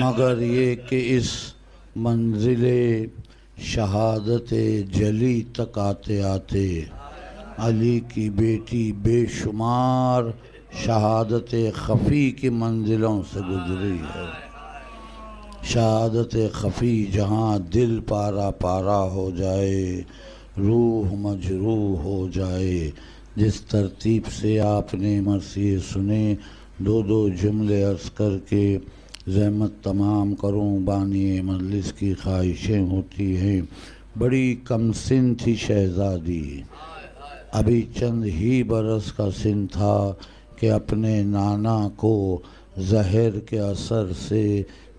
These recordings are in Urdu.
مگر یہ کہ اس منزل شہادت جلی تک آتے آتے علی کی بیٹی بے شمار شہادت خفی کی منزلوں سے گزری ہے۔ شہادت خفی جہاں دل پارا پارا ہو جائے، روح مجروح ہو جائے، جس ترتیب سے آپ نے مرثیے سنے، دو جملے عرض کر کے زحمت تمام کروں۔ بانی مجلس کی خواہشیں ہوتی ہیں۔ بڑی کم سن تھی شہزادی، ابھی چند ہی برس کا سن تھا کہ اپنے نانا کو زہر کے اثر سے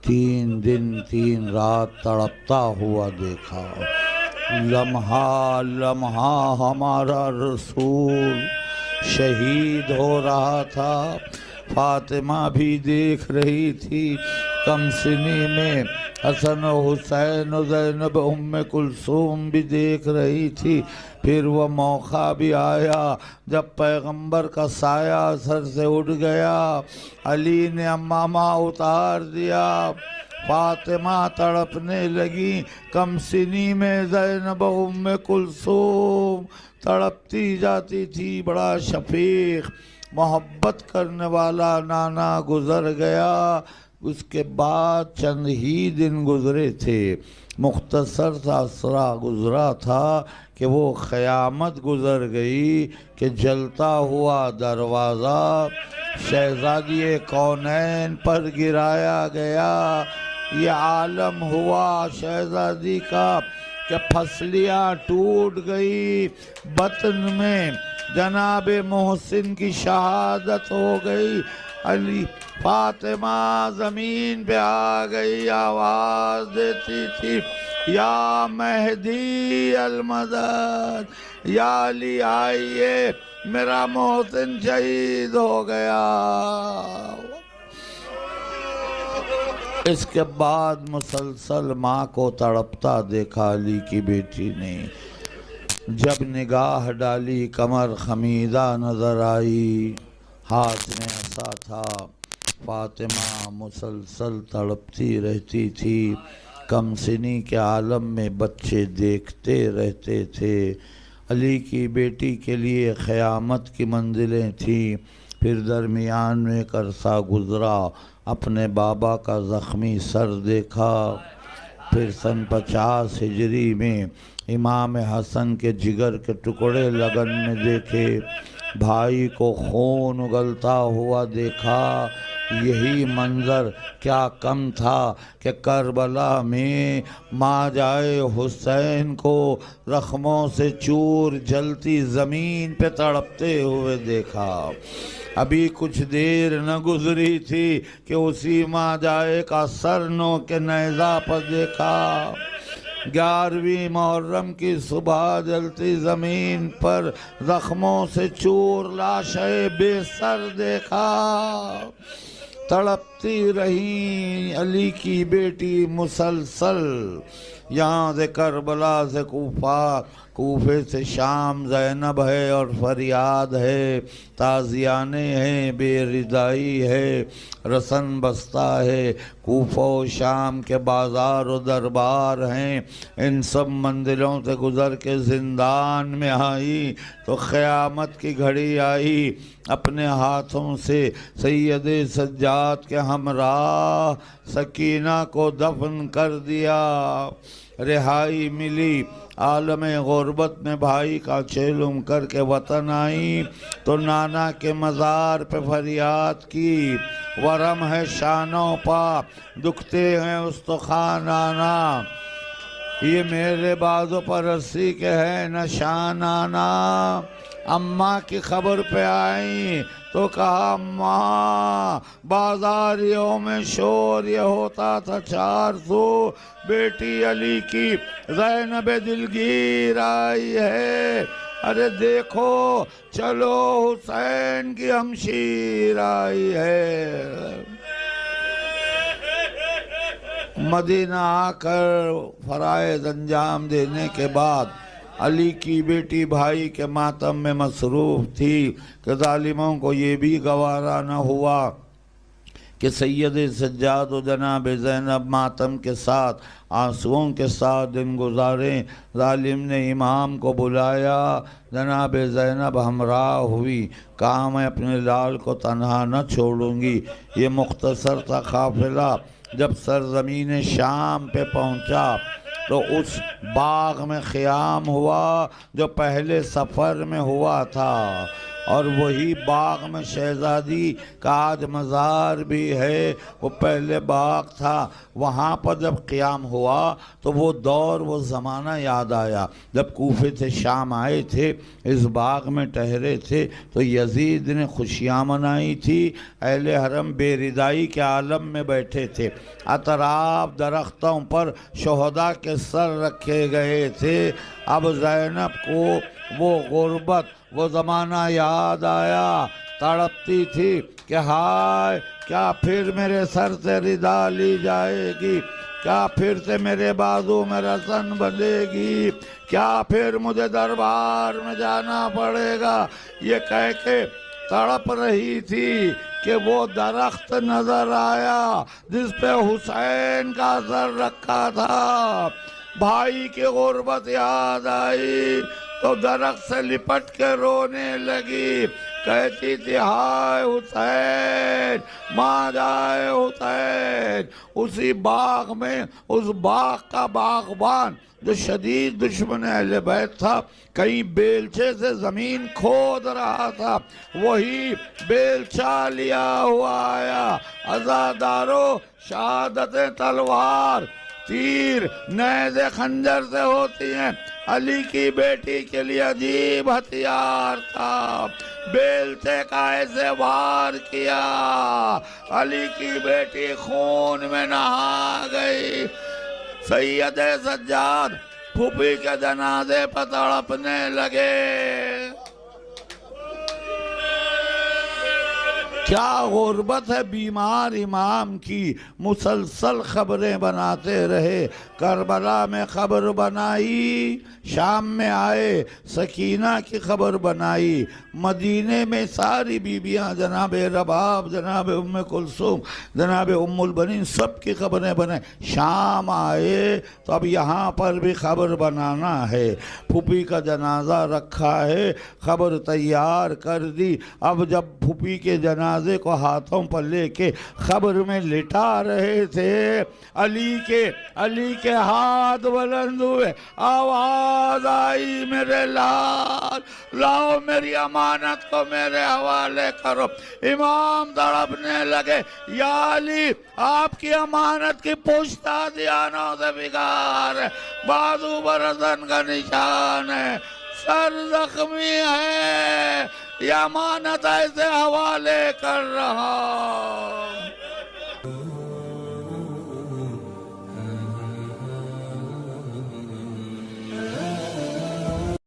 3 دن 3 رات تڑپتا ہوا دیکھا۔ لمحہ لمحہ ہمارا رسول شہید ہو رہا تھا۔ فاطمہ بھی دیکھ رہی تھی، کم سنی میں حسن و حسین و زینب ام کلثوم بھی دیکھ رہی تھی۔ پھر وہ موقع بھی آیا جب پیغمبر کا سایہ سر سے اٹھ گیا، علی نے عمامہ اتار دیا، فاطمہ تڑپنے لگی۔ کم سنی میں زینب ام کلثوم تڑپتی جاتی تھی۔ بڑا شفیق محبت کرنے والا نانا گزر گیا۔ اس کے بعد چند ہی دن گزرے تھے، مختصر سا عرصہ گزرا تھا کہ وہ قیامت گزر گئی کہ جلتا ہوا دروازہ شہزادی کونین پر گرایا گیا۔ یہ عالم ہوا شہزادی کا کہ پھسلیاں ٹوٹ گئی، بطن میں جناب محسن کی شہادت ہو گئی۔ علی فاطمہ زمین پہ آ گئی، آواز دیتی تھی، یا مہدی المدد، یا علی آئیے، میرا محسن شہید ہو گیا۔ اس کے بعد مسلسل ماں کو تڑپتا دیکھا علی کی بیٹی نے۔ جب نگاہ ڈالی کمر خمیدہ نظر آئی، ہاتھ میں عصا تھا۔ فاطمہ مسلسل تڑپتی رہتی تھی۔ کم سنی کے عالم میں بچے دیکھتے رہتے تھے۔ علی کی بیٹی کے لیے قیامت کی منزلیں تھیں۔ پھر درمیان میں ایک عرصہ گزرا، اپنے بابا کا زخمی سر دیکھا۔ پھر سن 50 ہجری میں امام حسن کے جگر کے ٹکڑے لگن میں دیکھے، بھائی کو خون اگلتا ہوا دیکھا۔ یہی منظر کیا کم تھا کہ کربلا میں ماں جائے حسین کو زخموں سے چور جلتی زمین پہ تڑپتے ہوئے دیکھا۔ ابھی کچھ دیر نہ گزری تھی کہ اسی ماں جائے کا سر نو کے نیزہ پر دیکھا۔ 11ویں محرم کی صبح جلتی زمین پر زخموں سے چور لاشیں بے سر دیکھا۔ تڑپتی رہی علی کی بیٹی مسلسل، یہاں سے کربلا سے کوفہ، کوفے سے شام زینب ہے اور فریاد ہے، تازیانے ہیں، بے رضائی ہے، رسن بستہ ہے، کوفہ و شام کے بازار و دربار ہیں۔ ان سب منزلوں سے گزر کے زندان میں آئی تو قیامت کی گھڑی آئی۔ اپنے ہاتھوں سے سید سجاد کے ہمراہ سکینہ کو دفن کر دیا۔ رہائی ملی، عالم غربت میں بھائی کا چیلم کر کے وطن آئی تو نانا کے مزار پہ فریاد کی، ورم ہے شانوں پا، دکھتے ہیں استخوان نانا، یہ میرے بازو پر رسی کے ہے نشان نانا۔ اماں کی خبر پہ آئیں تو کہا، اماں بازاریوں میں شور یہ ہوتا تھا 400، بیٹی علی کی زینب دلگیر آئی ہے، ارے دیکھو چلو حسین کی ہمشیر آئی ہے۔ مدینہ آ کر فرائض انجام دینے کے بعد علی کی بیٹی بھائی کے ماتم میں مصروف تھی کہ ظالموں کو یہ بھی گوارا نہ ہوا کہ سید سجاد و جناب زینب ماتم کے ساتھ آنسوؤں کے ساتھ دن گزاریں۔ ظالم نے امام کو بلایا، جناب زینب ہمراہ ہوئی، کہا میں اپنے لال کو تنہا نہ چھوڑوں گی۔ یہ مختصر تھا قافلہ جب سرزمین شام پہ پہنچا تو اس باغ میں قیام ہوا جو پہلے سفر میں ہوا تھا، اور وہی باغ میں شہزادی کا آج مزار بھی ہے، وہ پہلے باغ تھا۔ وہاں پر جب قیام ہوا تو وہ دور وہ زمانہ یاد آیا جب کوفے سے شام آئے تھے، اس باغ میں ٹہرے تھے تو یزید نے خوشیاں منائی تھی، اہل حرم بے ردائی کے عالم میں بیٹھے تھے، اطراف درختوں پر شہداء کے سر رکھے گئے تھے۔ اب زینب کو وہ غربت وہ زمانہ یاد آیا، تڑپتی تھی کہ ہائے کیا پھر میرے سر سے ردا لی جائے گی، کیا پھر سے میرے بازو میں رسن بندھے گی، کیا پھر مجھے دربار میں جانا پڑے گا، یہ کہہ کے تڑپ رہی تھی کہ وہ درخت نظر آیا جس پہ حسین کا سر رکھا تھا۔ بھائی کی غربت یاد آئی تو درخت سے لپٹ کے رونے لگی، کہتی تھی ہائے حسین، ماں جائے حسین۔ اسی باغ میں اس باغ کا باغبان جو شدید دشمن اہل بیت تھا، کہیں بیلچے سے زمین کھود رہا تھا، وہی بیلچہ لیا ہوا آیا، عزادارو شہادت تلوار تیر نیزے خنجر سے ہوتی ہیں، علی کی بیٹی کے لیے عجیب ہتھیار تھا، بیلچے کا ایسے وار کیا، علی کی بیٹی خون میں نہا گئی۔ سید سجاد پھوپھی کے جنازے پر تڑپنے لگے۔ کیا غربت ہے بیمار امام کی، مسلسل خبریں بناتے رہے، کربلا میں خبر بنائی، شام میں آئے سکینہ کی خبر بنائی، مدینے میں ساری بیبیاں جناب رباب، جناب ام کلثوم، جناب ام البنین سب کی خبریں بنائیں، شام آئے تو اب یہاں پر بھی خبر بنانا ہے، پھوپھی کا جنازہ رکھا ہے، خبر تیار کر دی۔ اب جب پھوپھی کے جنازے کو ہاتھوں پر لے کے خبر میں لٹا رہے تھے، علی کے ہاتھ بلند ہوئے، آواز آئی میرے لال، لاؤ میری امانت کو میرے حوالے کرو۔ امام تڑپنے لگے، یا علی آپ کی امانت کی پشتا دیانوں سے بگار ہے، بازو پر رسن کا نشان ہے، سر زخمی ہے، یہ امانت ایسے حوالے کر رہا۔